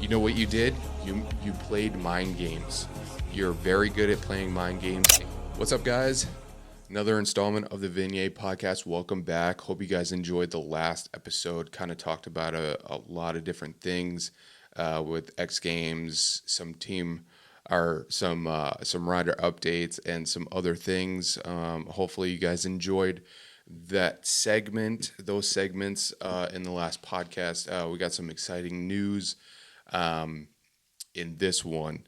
You know what you did? You played mind games. You're very good at playing mind games. What's up, guys? Another installment of the Vignette Podcast. Welcome back. Hope you guys enjoyed the last episode. Kind of talked about a lot of different things with X Games, some rider updates, and some other things. Hopefully, you guys enjoyed those segments in the last podcast. We got some exciting news in this one.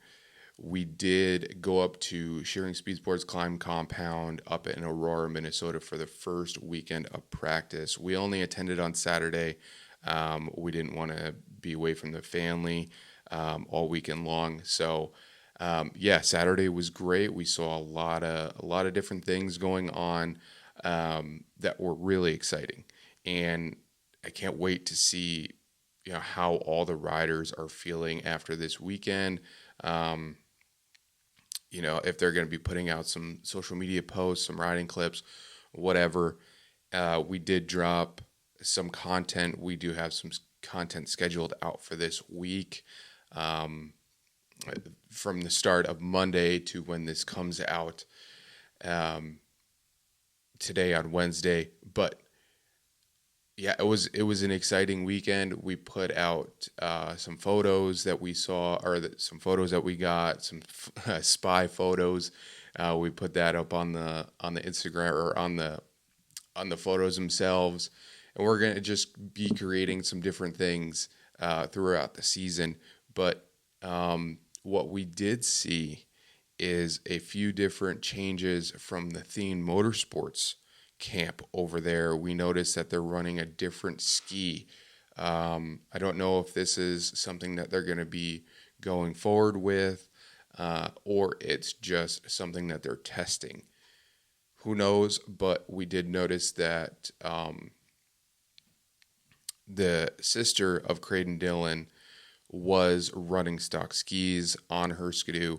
We did go up to Shearing Speed Sports Klim Compound up in Aurora, Minnesota for the first weekend of practice. We only attended on Saturday. We didn't want to be away from the family all weekend long. So, Saturday was great. We saw a lot of different things going on that were really exciting. And I can't wait to see how all the riders are feeling after this weekend. If they're going to be putting out some social media posts, some riding clips, whatever. We did drop some content. We do have some content scheduled out for this week, from the start of Monday to when this comes out today on Wednesday. But yeah, it was an exciting weekend. We put out some photos that we saw, some photos that we got, some spy photos. We put that up on the Instagram or on the photos themselves, and we're gonna just be creating some different things throughout the season. But what we did see is a few different changes from the Theme Motorsports camp over there. We noticed that they're running a different ski. I don't know if this is something that they're going to be going forward with, or it's just something that they're testing. Who knows? But we did notice that the sister of Crayden Dillon was running stock skis on her skidoo,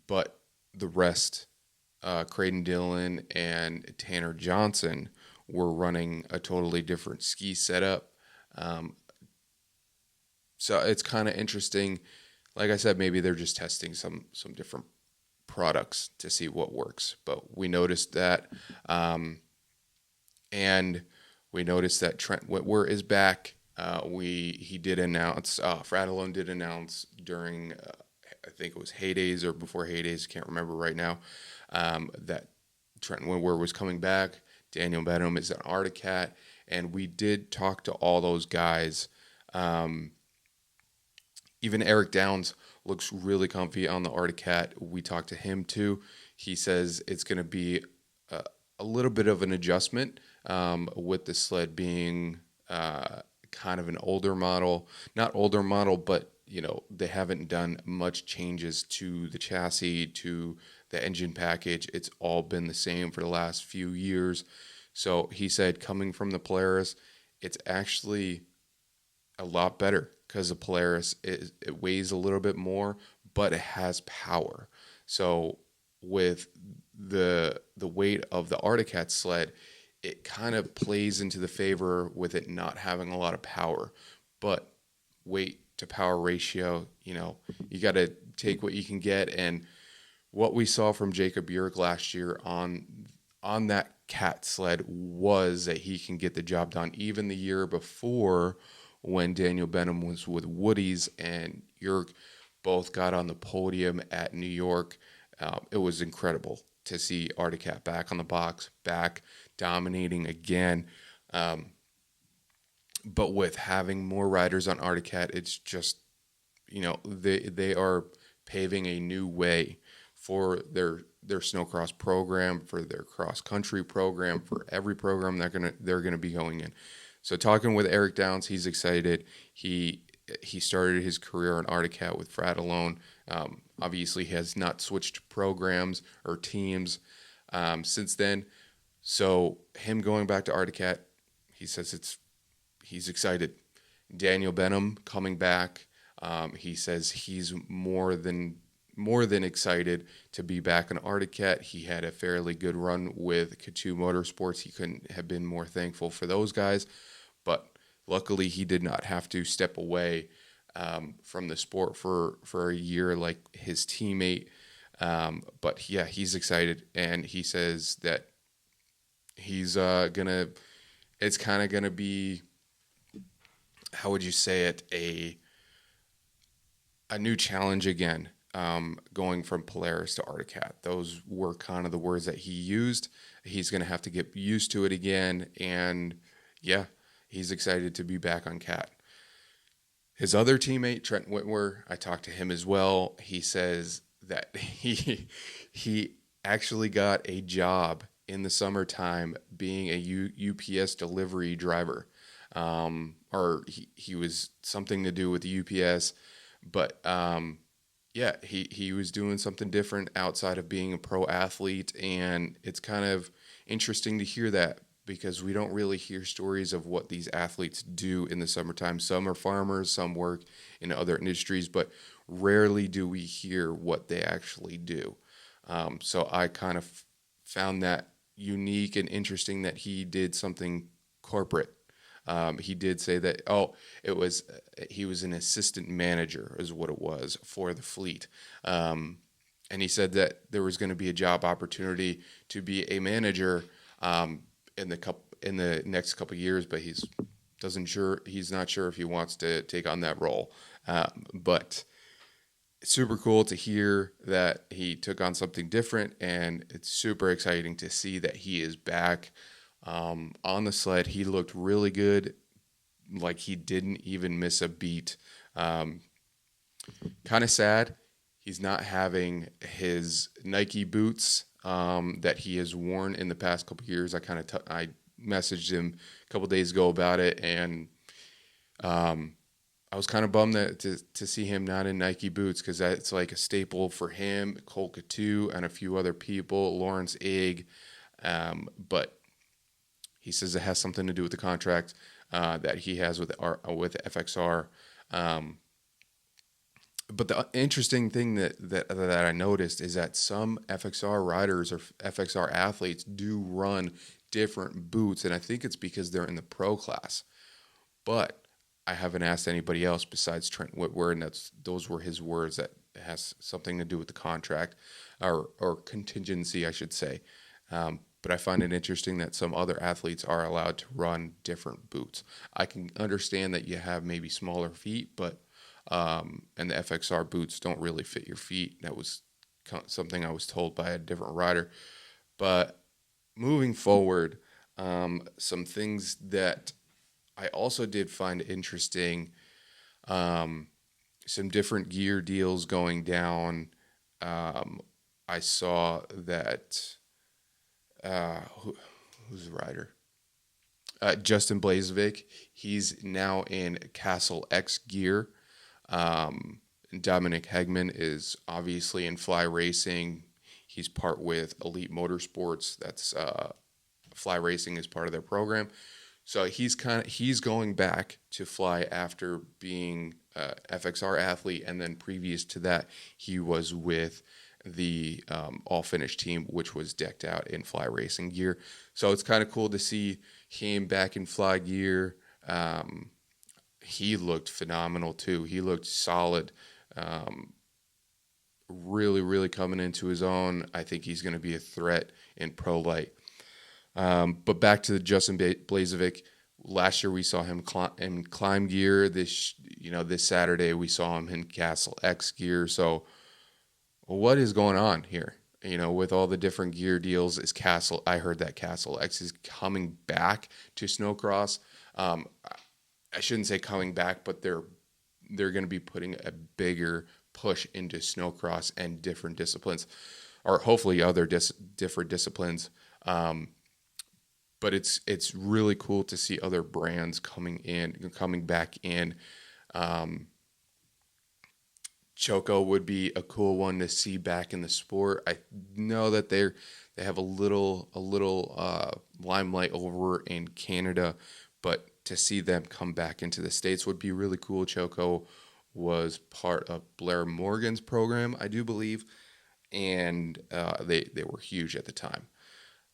but the rest, Crayden Dillon and Tanner Johnson, were running a totally different ski setup. So it's kind of interesting. Like I said, maybe they're just testing some different products to see what works. But we noticed that, and we noticed that Trent Whitwer is back. He did announce, Fratellone did announce during, I think it was Heydays or before Heydays, can't remember right now, that Trent Whitwer was coming back. Daniel Benham is an Arctic Cat, and we did talk to all those guys. Even Eric Downs looks really comfy on the Arctic Cat. We talked to him too. He says it's going to be a little bit of an adjustment with the sled being kind of an older model. Not older model, but they haven't done much changes to the chassis, to the engine package. It's all been the same for the last few years. So he said, coming from the Polaris, it's actually a lot better because the Polaris, it weighs a little bit more, but it has power. So with the weight of the Arctic Cat sled, it kind of plays into the favor with it not having a lot of power. But weight to power ratio, you got to take what you can get. And what we saw from Jacob Bjork last year on that Cat sled was that he can get the job done. Even the year before, when Daniel Benham was with Woody's and Bjork both got on the podium at New York, it was incredible to see Arctic Cat back on the box, back dominating again. But with having more riders on Arctic Cat, it's just, they are paving a new way for their Snocross program, for their cross country program, for every program they're gonna be going in. So talking with Eric Downs, he's excited. He started his career on Arctic Cat with Fratellone. Obviously, he has not switched programs or teams since then. So him going back to Arctic Cat, he says he's excited. Daniel Benham coming back, he says he's more than excited to be back in Arctic Cat. He had a fairly good run with K2 Motorsports. He couldn't have been more thankful for those guys, but luckily he did not have to step away from the sport for a year like his teammate. But yeah, he's excited, and he says that he's it's kind of gonna be, how would you say it, a new challenge again, going from Polaris to Arctic Cat. Those were kind of the words that he used. He's going to have to get used to it again. And yeah, he's excited to be back on Cat. His other teammate, Trent Whitwer, I talked to him as well. He says that he actually got a job in the summertime being a UPS delivery driver. Or he was something to do with the UPS. But yeah, he was doing something different outside of being a pro athlete, and it's kind of interesting to hear that, because we don't really hear stories of what these athletes do in the summertime. Some are farmers, some work in other industries, but rarely do we hear what they actually do. So I kind of found that unique and interesting that he did something corporate. He did say that, he was an assistant manager is what it was for the fleet. And he said that there was going to be a job opportunity to be a manager in the next couple of years, but he's not sure if he wants to take on that role. But it's super cool to hear that he took on something different, and it's super exciting to see that he is back. On the sled, he looked really good, like he didn't even miss a beat. Kind of sad he's not having his Nike boots that he has worn in the past couple years. I messaged him a couple days ago about it, and I was kind of bummed to see him not in Nike boots, because that's like a staple for him, Cole Coutu, and a few other people, Lawrence Egg, but he says it has something to do with the contract that he has with FXR. But the interesting thing that I noticed is that some FXR riders or FXR athletes do run different boots, and I think it's because they're in the pro class. But I haven't asked anybody else besides Trent Whitwer, and those were his words, that it has something to do with the contract or contingency, I should say. But I find it interesting that some other athletes are allowed to run different boots. I can understand that you have maybe smaller feet, but and the FXR boots don't really fit your feet. That was something I was told by a different rider. But moving forward, some things that I also did find interesting, some different gear deals going down. I saw that... who's the rider? Justin Blazovic. He's now in Castle X gear. Dominic Hegman is obviously in fly racing. He's part with Elite Motorsports. That's fly racing is part of their program. So he's going back to fly after being a FXR athlete, and then previous to that, he was with the all-finish team, which was decked out in fly racing gear. So it's kind of cool to see him back in fly gear. He looked phenomenal too. He looked solid. Really, really coming into his own. I think he's going to be a threat in pro light. But back to Justin Blazovic. Last year we saw him in climb gear. This Saturday we saw him in Castle X gear. So what is going on here? With all the different gear deals, I heard that Castle X is coming back to Snocross. I shouldn't say coming back, but they're going to be putting a bigger push into Snocross and different disciplines, or hopefully other different disciplines. But it's really cool to see other brands coming back in. Choco would be a cool one to see back in the sport. I know that they have a little limelight over in Canada, but to see them come back into the States would be really cool. Choco was part of Blair Morgan's program, I do believe, and they were huge at the time.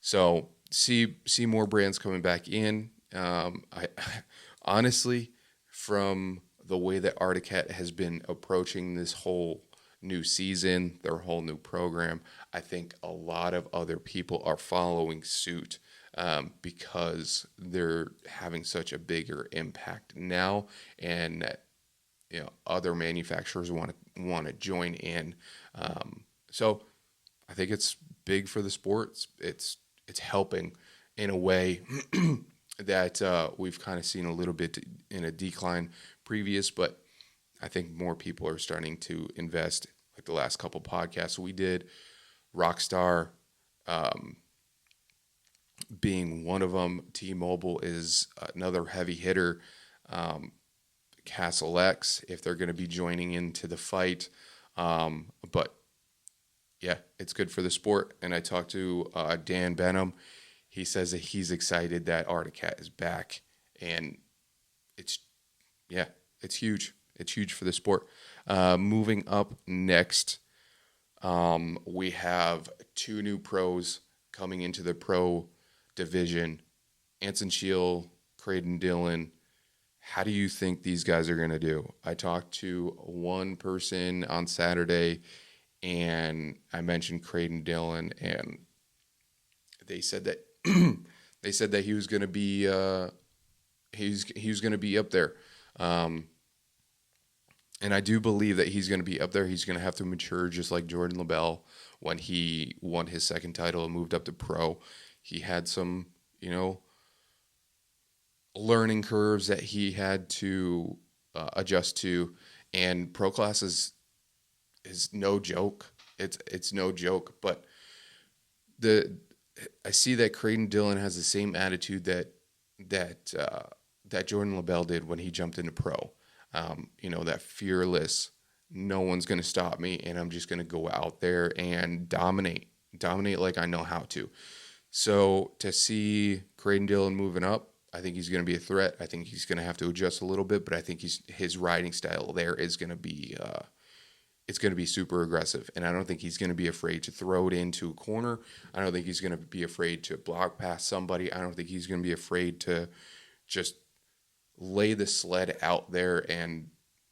So see more brands coming back in. I honestly, from the way that Arctic Cat has been approaching this whole new season, their whole new program, I think a lot of other people are following suit because they're having such a bigger impact now, and other manufacturers want to join in. So I think it's big for the sport. It's helping in a way that we've kind of seen a little bit in a decline previous, but I think more people are starting to invest. Like the last couple podcasts we did, Rockstar being one of them. T-Mobile is another heavy hitter. Castle X, if they're going to be joining into the fight. But yeah, it's good for the sport. And I talked to Dan Benham. He says that he's excited that Arctic Cat is back, and it's huge. It's huge for the sport. Moving up next, we have two new pros coming into the pro division. Anson Shield, Crayden Dillon. How do you think these guys are going to do? I talked to one person on Saturday, and I mentioned Crayden Dillon, and they said that he was going to be he was going to be up there, and I do believe that he's going to be up there. He's going to have to mature just like Jordan LaBelle when he won his second title and moved up to pro. He had some learning curves that he had to adjust to, and pro class is no joke. It's no joke, but I see that Crayden Dillon has the same attitude that Jordan LaBelle did when he jumped into pro. That fearless, no one's going to stop me, and I'm just going to go out there and dominate like I know how to. So to see Crayden Dillon moving up, I think he's going to be a threat. I think he's going to have to adjust a little bit, but I think his riding style there is going to be it's going to be super aggressive, and I don't think he's going to be afraid to throw it into a corner. I don't think he's going to be afraid to block past somebody. I don't think he's going to be afraid to just lay the sled out there and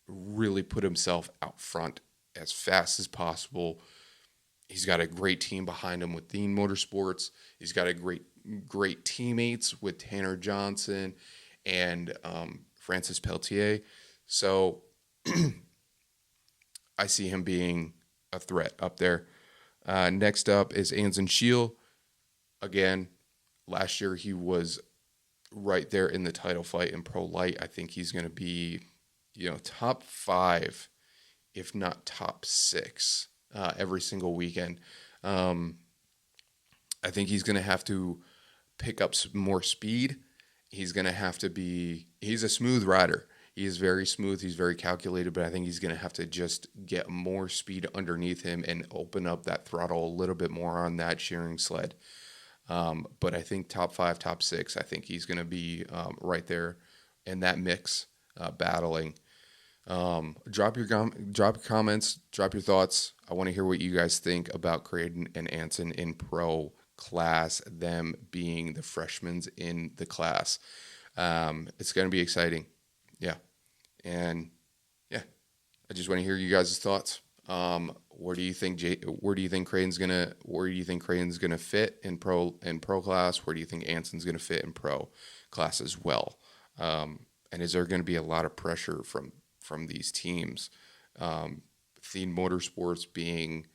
really put himself out front as fast as possible. He's got a great team behind him with Dean Motorsports. He's got a great teammates with Tanner Johnson and Francis Pelletier. So I see him being a threat up there. Next up is Anson Shield. Again, last year he was right there in the title fight in Pro Light. I think he's going to be, top 5, if not top 6, every single weekend. I think he's going to have to pick up some more speed. He's going to have to he's a smooth rider. He is very smooth. He's very calculated, but I think he's going to have to just get more speed underneath him and open up that throttle a little bit more on that shearing sled. But I think top 5, top 6, I think he's going to be right there in that mix, battling. Drop your comments, drop your thoughts. I want to hear what you guys think about Crayden and Anson in pro class, them being the freshmen in the class. It's going to be exciting. Yeah. And yeah, I just want to hear you guys' thoughts. Where do you think Crayden's gonna fit in pro class? Where do you think Anson's gonna fit in pro class as well? And is there going to be a lot of pressure from these teams? Thien Motorsports being,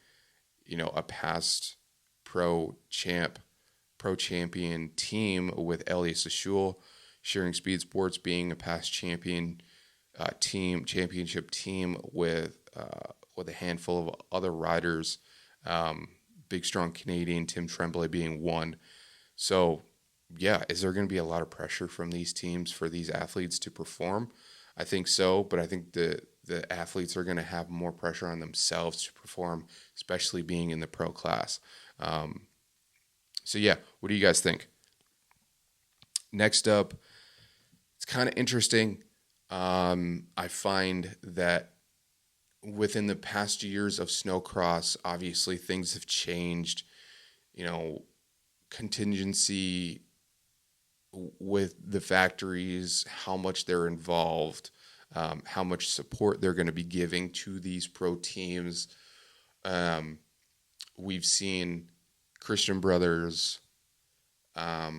a past pro champion team with Elias Ashul, Shearing Speed Sports being a past championship team with a handful of other riders, big strong Canadian Tim Tremblay being one. So yeah, is there going to be a lot of pressure from these teams for these athletes to perform? I think so, but I think the athletes are going to have more pressure on themselves to perform, especially being in the pro class. So yeah, what do you guys think? Next up, it's kind of interesting. I find that within the past years of Snocross, obviously things have changed. Contingency with the factories, how much they're involved, how much support they're going to be giving to these pro teams. We've seen Christian Brothers. I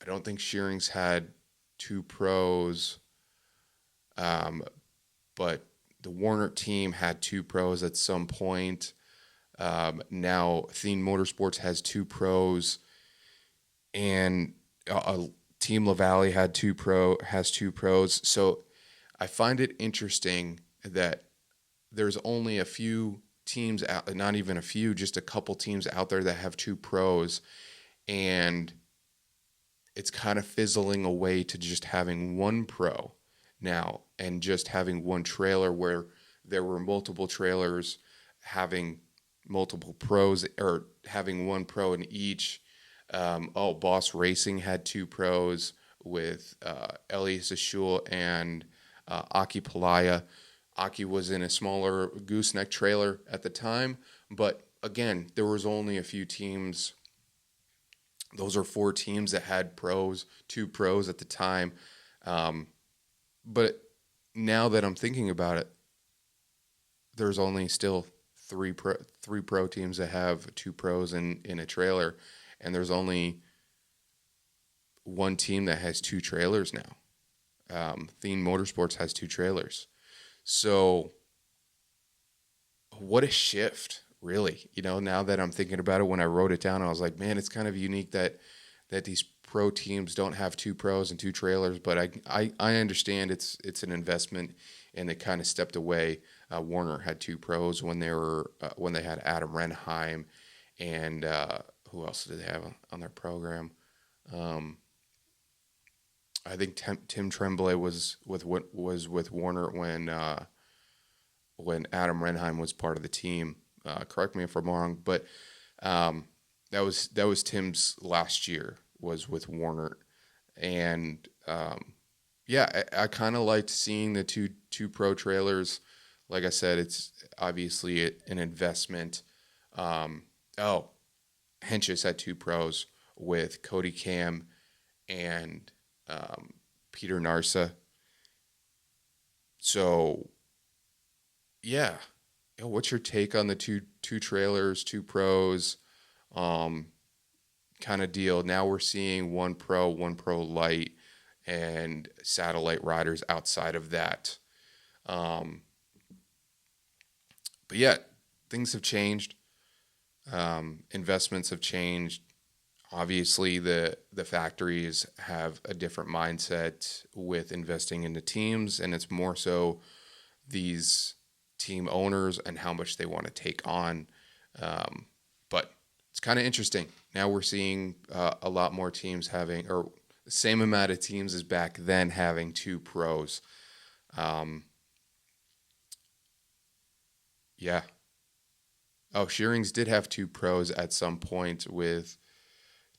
don't think Shearing's had 2 pros, but the Warner team had 2 pros at some point. Now Thien Motorsports has 2 pros, and Team LaValle has 2 pros. So I find it interesting that there's only a few teams out, not even a few, just a couple teams out there that have 2 pros, and it's kind of fizzling away to just having 1 pro now and just having 1 trailer, where there were multiple trailers having multiple pros, or having 1 pro in each. Boss Racing had 2 pros with Elias Ashul and Aki Palaya. Aki was in a smaller gooseneck trailer at the time, but again, there was only a few teams. Those are 4 teams that had pros, 2 pros at the time. But now that I'm thinking about it, there's only still 3 pro teams that have 2 pros in a trailer, and there's only 1 team that has 2 trailers now. Thien Motorsports has 2 trailers. So what a shift, really. Now that I'm thinking about it, when I wrote it down, I was like, man, it's kind of unique that these pro teams don't have 2 pros and 2 trailers, but I understand it's an investment, and they kind of stepped away. Warner had 2 pros when they had Adam Renheim, and who else did they have on their program? I think Tim Tremblay was with Warner when Adam Renheim was part of the team. Correct me if I'm wrong, but that was Tim's last year, was with Warner, and I kind of liked seeing the two pro trailers. Like I said, it's obviously an investment. Henches had 2 pros with Cody Cam and Peter Narsa. So, yeah. What's your take on the two trailers, 2 pros kind of deal? Now we're seeing 1 pro, 1 pro light, and satellite riders outside of that. But yeah, things have changed. Investments have changed. Obviously, the factories have a different mindset with investing into teams, and it's more so these team owners and how much they want to take on. But it's kind of interesting. Now we're seeing a lot more teams having, or the same amount of teams as back then, having 2 pros. Yeah. Oh, Shearings did have 2 pros at some point with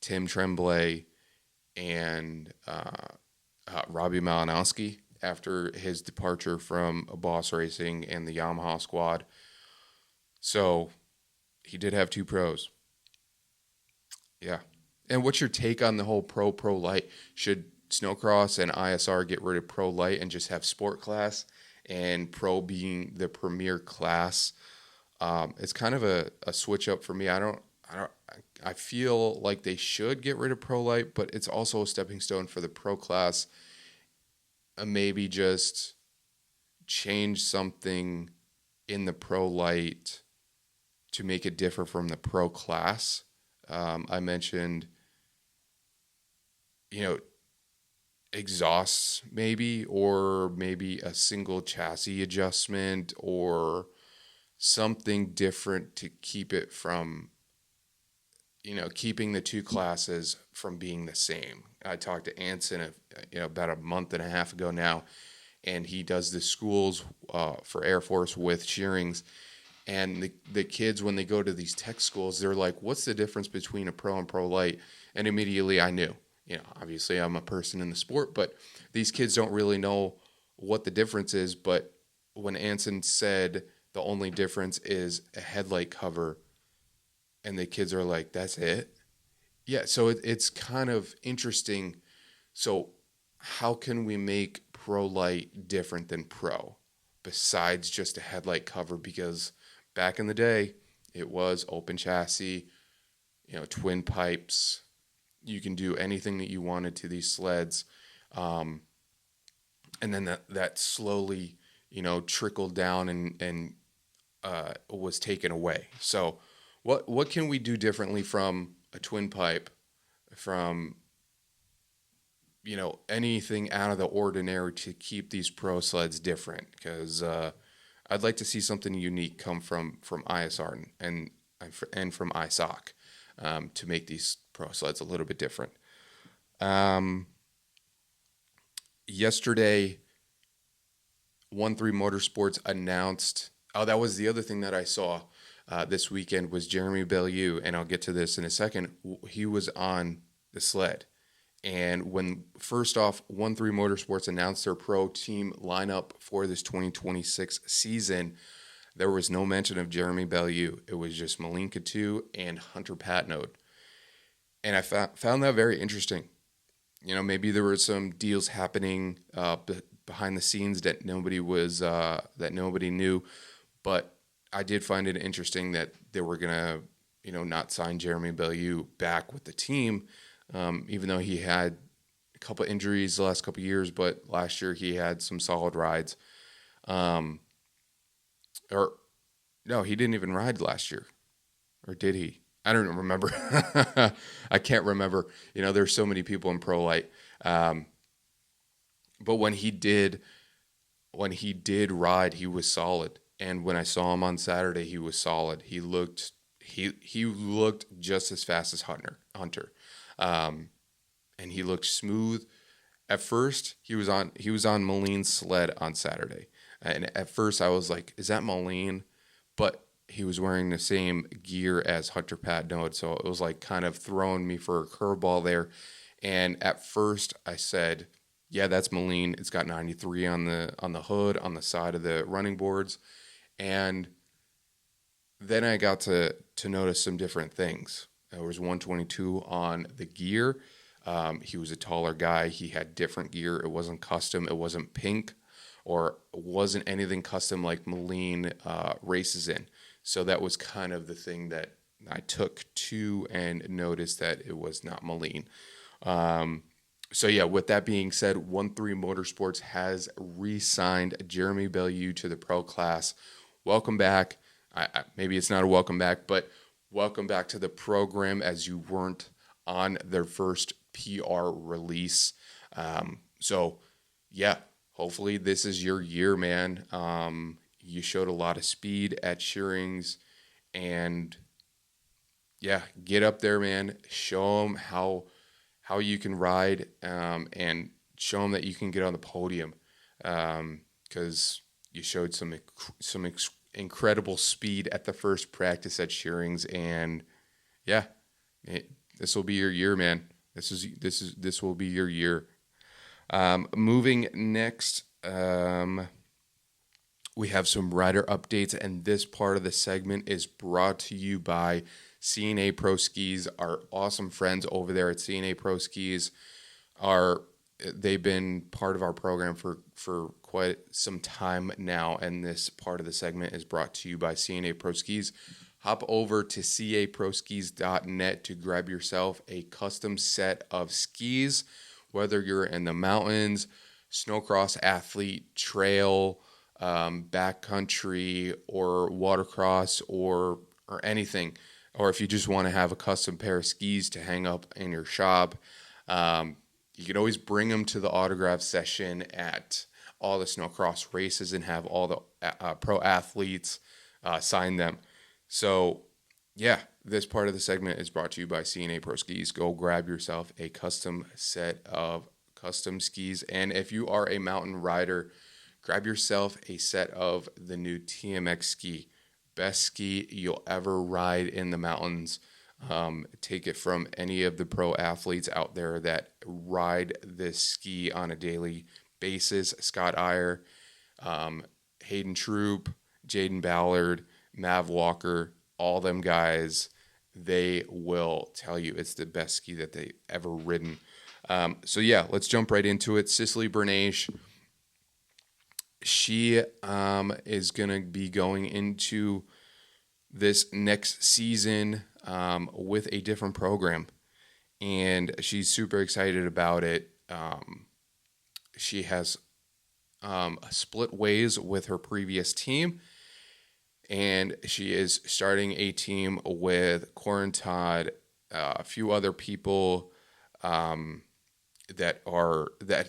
Tim Tremblay and Robbie Malinowski after his departure from Boss Racing and the Yamaha squad. So he did have 2 pros. Yeah. And what's your take on the whole pro light? Should Snocross and ISR get rid of pro light and just have sport class, and pro being the premier class? It's kind of a switch up for me. I feel like they should get rid of pro light, but it's also a stepping stone for the pro class. Maybe just change something in the pro light to make it differ from the pro class. I mentioned, exhausts maybe, or maybe a single chassis adjustment, or something different to keep it from, keeping the 2 classes from being the same. I talked to Anson, about a month and a half ago now, and he does the schools for Air Force with Shearings. And the kids, when they go to these tech schools, they're like, what's the difference between a pro and pro light? And immediately I knew, obviously I'm a person in the sport, but these kids don't really know what the difference is. But when Anson said the only difference is a headlight cover, and the kids are like, that's it? Yeah, so it's kind of interesting. So how can we make Pro Light different than Pro, besides just a headlight cover? Because back in the day, it was open chassis, twin pipes. You can do anything that you wanted to these sleds. And then that slowly, trickled down and was taken away. So what can we do differently from a twin pipe, from anything out of the ordinary to keep these pro sleds different? Because I'd like to see something unique come from ISR and from ISOC to make these pro sleds a little bit different. Yesterday, 1-3 Motorsports announced. Oh, that was the other thing that I saw this weekend was Jeremy Beaulieu, and I'll get to this in a second. He was on the sled. And when, first off, 1-3 Motorsports announced their pro team lineup for this 2026 season, there was no mention of Jeremy Beaulieu. It was just Moline Coutu and Hunter Patnode. And I found that very interesting. Maybe there were some deals happening behind the scenes that nobody knew, but I did find it interesting that they were gonna, not sign Jeremy Beaulieu back with the team, even though he had a couple injuries the last couple years, but last year he had some solid rides. Or no, he didn't even ride last year, or did he? I don't remember. I can't remember. There's so many people in Pro Light. But when he did ride, he was solid. And when I saw him on Saturday, he was solid. He looked just as fast as Hunter. And he looked smooth. At first, he was on Moline's sled on Saturday. And at first I was like, is that Moline? But he was wearing the same gear as Hunter Patnode, so it was like kind of throwing me for a curveball there. And at first I said, yeah, that's Moline. It's got 93 on the hood, on the side of the running boards. And then I got to notice some different things. There was 122 on the gear. He was a taller guy. He had different gear. It wasn't custom. It wasn't pink, or it wasn't anything custom like Moline races in. So that was kind of the thing that I took to and noticed that it was not Moline. So yeah, with that being said, 1-3 Motorsports has re-signed Jeremy Beaulieu to the pro class. Welcome back. Maybe it's not a welcome back, but welcome back to the program, as you weren't on their first PR release. So yeah, hopefully this is your year, man. You showed a lot of speed at Shearings, and yeah, get up there, man. Show them how you can ride, and show them that you can get on the podium, because you showed some incredible speed at the first practice at Shearings, and yeah, this will be your year, man. This will be your year. Moving next, we have some rider updates, and this part of the segment is brought to you by CNA Pro Skis. Our awesome friends over there at CNA Pro Skis they've been part of our program for quite some time now, and this part of the segment is brought to you by CNA Pro Skis. Hop over to caproskis.net to grab yourself a custom set of skis, whether you're in the mountains, snowcross athlete, trail, backcountry, or watercross, or anything, or if you just want to have a custom pair of skis to hang up in your shop. You can always bring them to the autograph session at all the snowcross races and have all the pro athletes sign them. So, yeah, this part of the segment is brought to you by CNA Pro Skis. Go grab yourself a custom set of custom skis. And if you are a mountain rider, grab yourself a set of the new TMX ski. Best ski you'll ever ride in the mountains. Take it from any of the pro athletes out there that ride this ski on a daily basis. Scott Iyer, Hayden Troop, Jaden Ballard, Mav Walker, all them guys, they will tell you it's the best ski that they ever ridden. So yeah, let's jump right into it. Cecily Bernaiche, she is going to be going into this next season with a different program, and she's super excited about it. She has split ways with her previous team, and she is starting a team with Corin Todd, a few other people that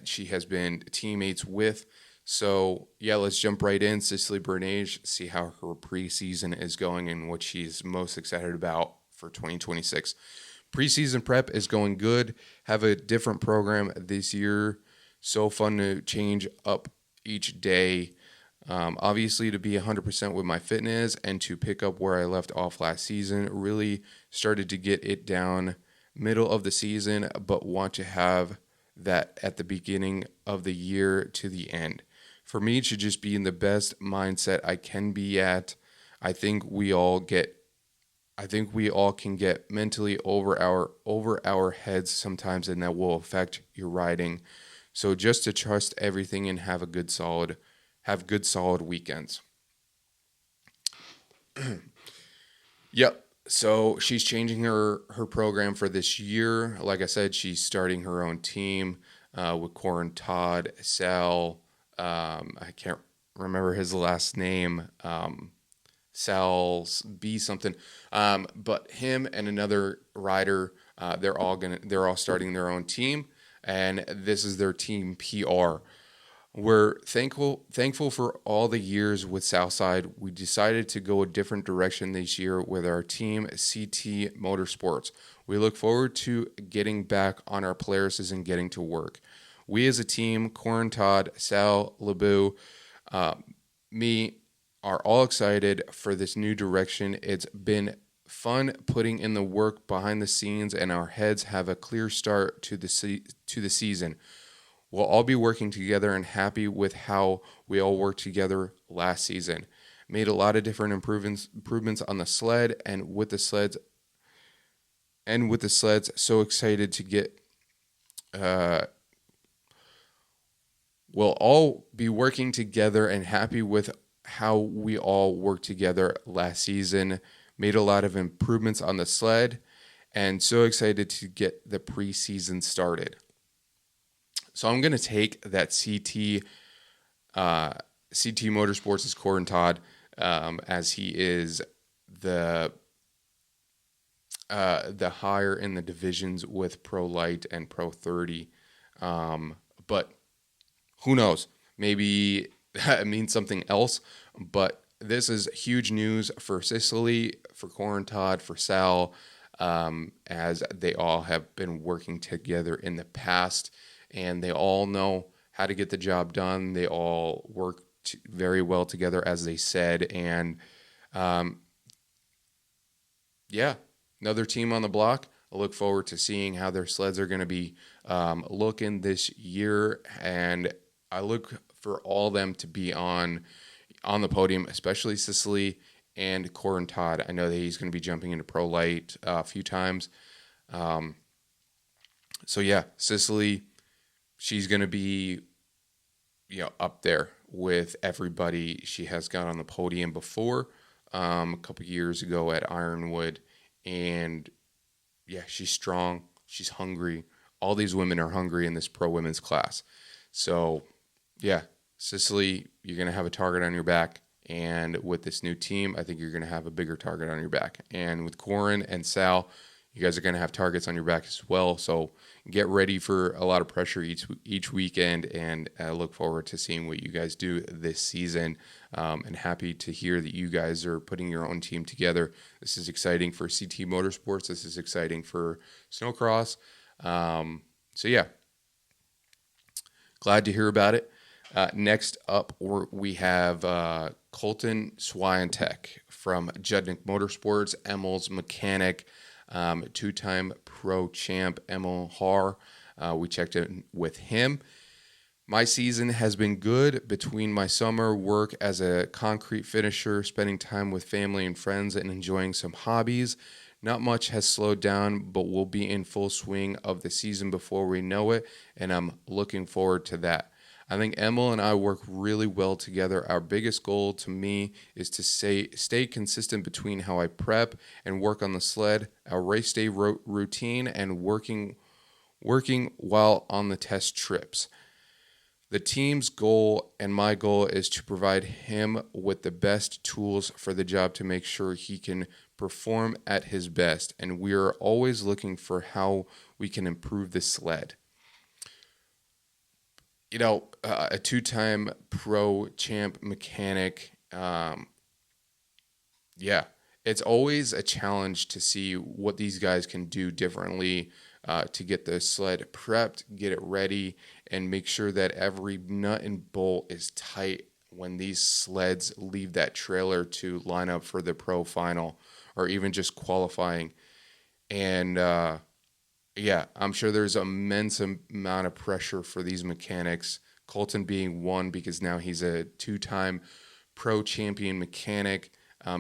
she has been teammates with. So yeah, let's jump right in. Cecily Bernaiche, see how her preseason is going and what she's most excited about for 2026. Preseason prep is going good. Have a different program this year. So fun to change up each day. Obviously, to be 100% with my fitness and to pick up where I left off last season. Really started to get it down middle of the season, but want to have that at the beginning of the year to the end. For me, it should just be in the best mindset I can be at. I think we all can get mentally over our heads sometimes, and that will affect your riding. So just to trust everything and have good solid weekends. Yep. So she's changing her program for this year. Like I said, she's starting her own team with Corin Todd, Sal. I can't remember his last name. Sal B something. But him and another rider, they're all starting their own team, and this is their team PR. We're thankful for all the years with Southside. We decided to go a different direction this year with our team, CT Motorsports. We look forward to getting back on our Polaris and getting to work. We as a team, Corin Todd, Sal, Lebu, me, are all excited for this new direction. It's been fun putting in the work behind the scenes, and our heads have a clear start to the season. We'll all be working together and happy with how we all worked together last season. Made a lot of different improvements on the sled and with the sleds. So excited to get. We'll all be working together and happy with how we all worked together last season. Made a lot of improvements on the sled, and so excited to get the preseason started. So I'm going to take that CT Motorsports' Corin Todd, as he is the higher in the divisions with Pro Light and Pro 30. But who knows? Maybe that means something else. But this is huge news for Cecily, for Corin Todd, for Sal, as they all have been working together in the past. And they all know how to get the job done. They all work very well together, as they said. And, another team on the block. I look forward to seeing how their sleds are going to be looking this year. And I look for all of them to be on the podium, especially Cecily and Corin Todd. I know that he's going to be jumping into Pro Light a few times. Cecily, she's going to be, up there with everybody. She has got on the podium before, a couple years ago at Ironwood. And, she's strong. She's hungry. All these women are hungry in this pro women's class. So, Cecily, you're going to have a target on your back. And with this new team, I think you're going to have a bigger target on your back. And with Corin and Sal, you guys are going to have targets on your back as well. So get ready for a lot of pressure each weekend, and I look forward to seeing what you guys do this season, and happy to hear that you guys are putting your own team together. This is exciting for CT Motorsports. This is exciting for Snocross. Glad to hear about it. Next up, we have Colton Swiontek from Judnick Motorsports, Emil's mechanic. Two-time pro champ Emil Haar. We checked in with him. My season has been good between my summer work as a concrete finisher, spending time with family and friends, and enjoying some hobbies. Not much has slowed down, but we'll be in full swing of the season before we know it, and I'm looking forward to that. I think Emil and I work really well together. Our biggest goal to me is to stay consistent between how I prep and work on the sled, our race day routine, and working while on the test trips. The team's goal and my goal is to provide him with the best tools for the job to make sure he can perform at his best, and we are always looking for how we can improve the sled. A two-time pro champ mechanic, it's always a challenge to see what these guys can do differently to get the sled prepped, get it ready, and make sure that every nut and bolt is tight when these sleds leave that trailer to line up for the pro final or even just qualifying. And I'm sure there's an immense amount of pressure for these mechanics, Colton being one because now he's a two-time pro champion mechanic,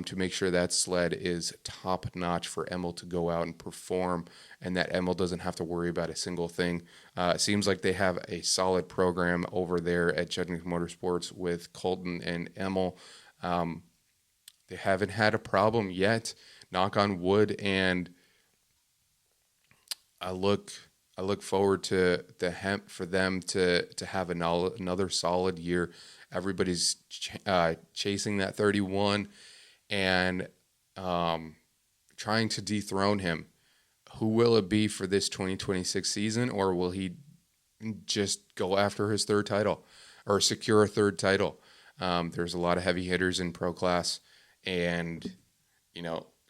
to make sure that sled is top-notch for Emil to go out and perform and that Emil doesn't have to worry about a single thing. It seems like they have a solid program over there at Vignette Motorsports with Colton and Emil. They haven't had a problem yet, knock on wood, and I look forward to for them to have another solid year. Everybody's chasing that 31 and trying to dethrone him. Who will it be for this 2026 season, or will he just go after his third title or secure a third title? There's a lot of heavy hitters in pro class, and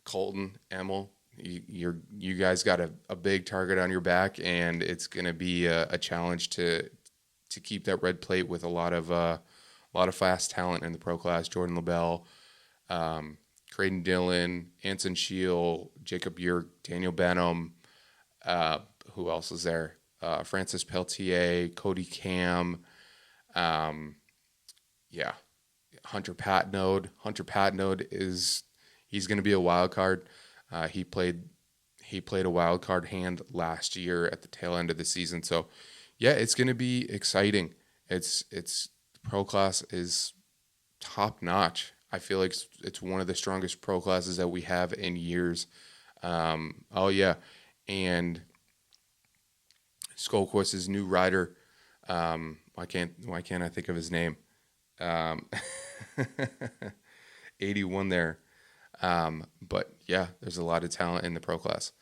Colton, Emil, you guys got a big target on your back, and it's going to be a challenge to keep that red plate with a lot of fast talent in the pro class. Jordan LaBelle, Crayden Dillon, Anson Shield, Jacob Yerk, Daniel Benham, who else is there? Francis Peltier, Cody Cam, Hunter Patnode. Hunter Patnode he's going to be a wild card. He played a wild card hand last year at the tail end of the season. So, it's going to be exciting. It's pro class is top notch. I feel like it's one of the strongest pro classes that we have in years. And Skolquist's new rider. Why can't I think of his name? 81 there. There's a lot of talent in the pro class.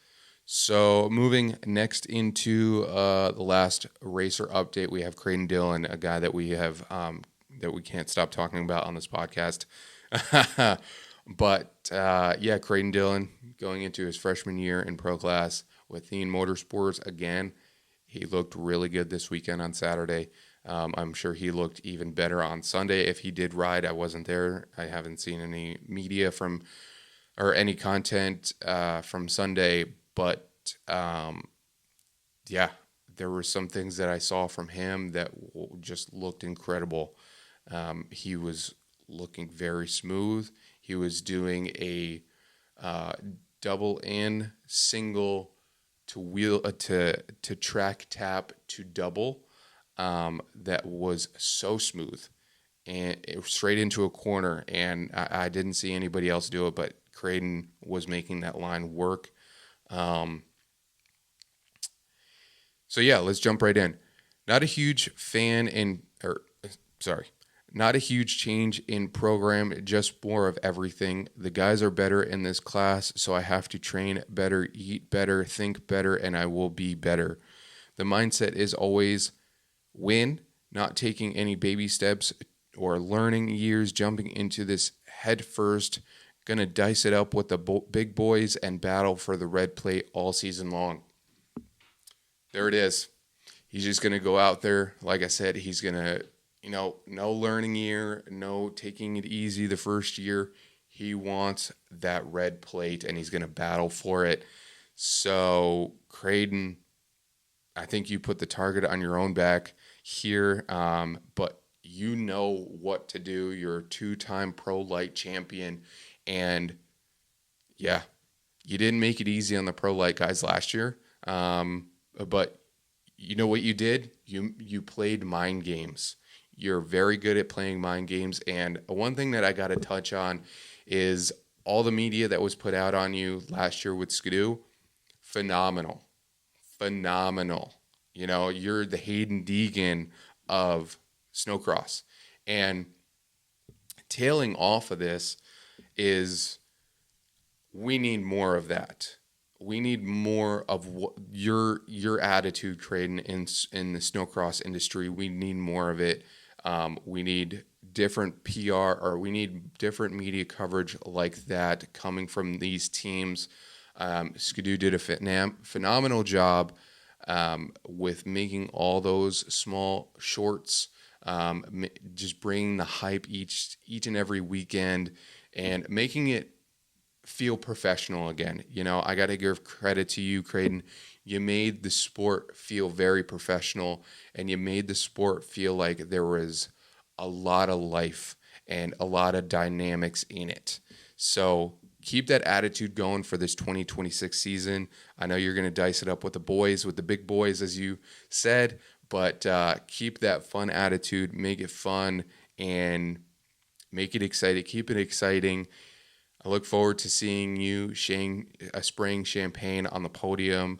So moving next into the last racer update, we have Crayden Dillon, a guy that we have that we can't stop talking about on this podcast. Crayden Dillon going into his freshman year in pro class with Vignette Motorsports again. He looked really good this weekend on Saturday. I'm sure he looked even better on Sunday. If he did ride, I wasn't there. I haven't seen any media or any content from Sunday, but there were some things that I saw from him that just looked incredible. He was looking very smooth. He was doing a double in, single to wheel to track tap to double that was so smooth, and it was straight into a corner, and I didn't see anybody else do it, but Crayden was making that line work. Let's jump right in. Not a huge change in program, just more of everything. The guys are better in this class, so I have to train better, eat better, think better, and I will be better. The mindset is always win, not taking any baby steps or learning years, jumping into this head first, going to dice it up with the big boys and battle for the red plate all season long. There it is. He's just going to go out there. Like I said, he's going to, no learning year, no taking it easy the first year. He wants that red plate, and he's going to battle for it. So, Crayden, I think you put the target on your own back here, but you know what to do. You're a two-time pro light champion, and you didn't make it easy on the pro light guys last year, but you know what you did? You played mind games. You're very good at playing mind games. And one thing that I got to touch on is all the media that was put out on you last year with Skidoo. Phenomenal. You know, you're the Hayden Deegan of Snocross. And tailing off of this is we need more of that. We need more of what your attitude, Crayden, in the snowcross industry. We need more of it. We need different PR, or we need different media coverage like that coming from these teams. Skidoo did a phenomenal job with making all those small shorts, just bringing the hype each and every weekend and making it feel professional again. You know, I got to give credit to you, Crayden. You made the sport feel very professional, and you made the sport feel like there was a lot of life and a lot of dynamics in it. So keep that attitude going for this 2026 season. I know you're going to dice it up with the boys, with the big boys, as you said, but keep that fun attitude, make it fun, and make it exciting. Keep it exciting. I look forward to seeing you spraying champagne on the podium,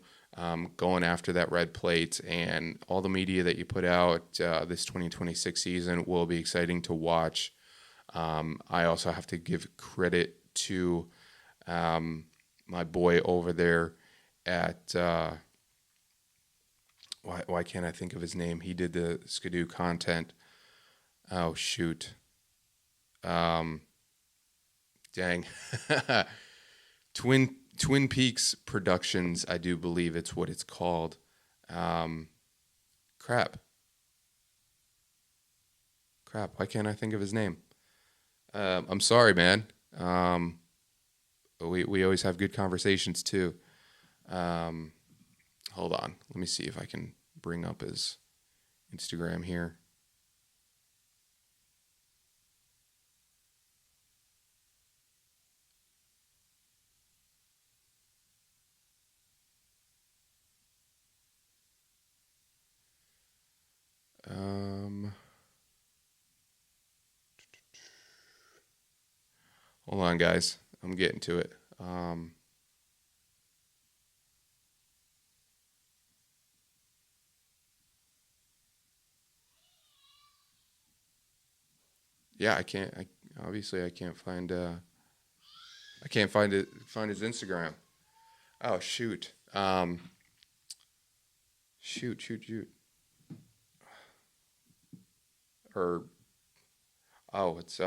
going after that red plate, and all the media that you put out this 2026 season will be exciting to watch. I also have to give credit to my boy over there at why can't I think of his name? He did the Skidoo content. Oh shoot. Dang. Twin Peaks Productions, I do believe it's what it's called. Crap. Why can't I think of his name? I'm sorry, man. We always have good conversations too. Hold on. Let me see if I can bring up his Instagram here. Hold on, guys. I'm getting to it. Yeah, I can't. Obviously I can't find. I can't find it. Find his Instagram. Oh shoot. Shoot. It's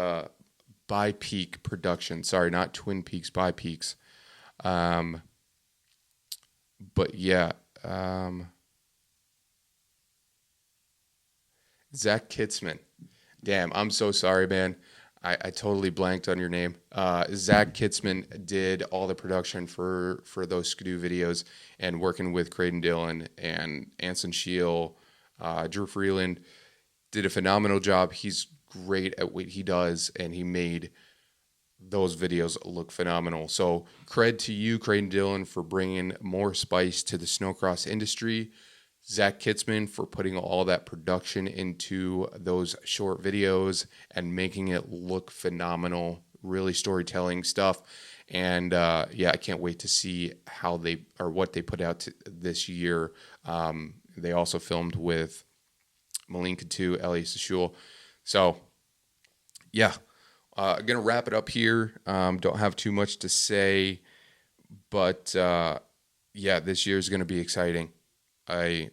By Peak Production. Sorry, not Twin Peaks, By Peaks. But yeah, Zach Kitzman. Damn, I'm so sorry, man. I totally blanked on your name. Zach Kitzman did all the production for those Skidoo videos, and working with Crayden Dillon and Anson Shiel, Drew Freeland, did a phenomenal job. He's great at what he does, and he made those videos look phenomenal. So cred to you, Crayden Dillon, for bringing more spice to the snowcross industry. Zach Kitzman for putting all that production into those short videos and making it look phenomenal, really storytelling stuff. And I can't wait to see what they put out this year. They also filmed with Malinka 2, Elias Shul. So, yeah, I'm going to wrap it up here. Don't have too much to say, but this year is going to be exciting. I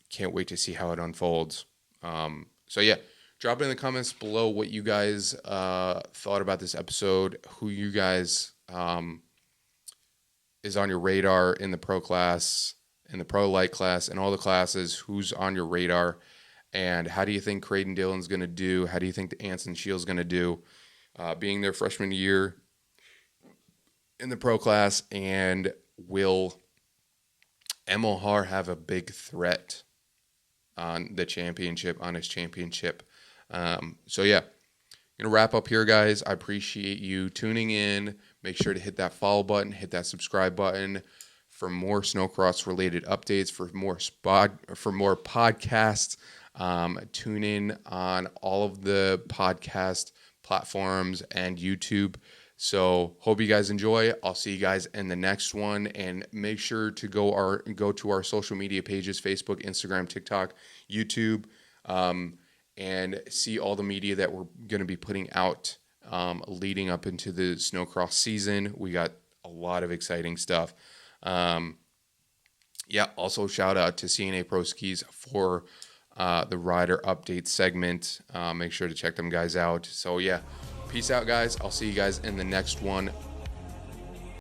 can't wait to see how it unfolds. Drop it in the comments below what you guys thought about this episode, who you guys is on your radar in the pro class, in the pro light class, and all the classes, who's on your radar, and how do you think Crayden Dillon's going to do? How do you think the Anson Shiel's going to do being their freshman year in the pro class, and will Emilhar have a big threat on the championship, on his championship? I'm going to wrap up here, guys. I appreciate you tuning in. Make sure to hit that follow button, hit that subscribe button for more snowcross related updates, for more podcasts. Tune in on all of the podcast platforms and YouTube. So hope you guys enjoy. I'll see you guys in the next one, and make sure to go to our social media pages: Facebook, Instagram, TikTok, YouTube, and see all the media that we're going to be putting out leading up into the Snocross season. We got a lot of exciting stuff. Also shout out to CNA Pro Skis for the rider update segment. Make sure to check them guys out. So yeah, peace out, guys. I'll see you guys in the next one.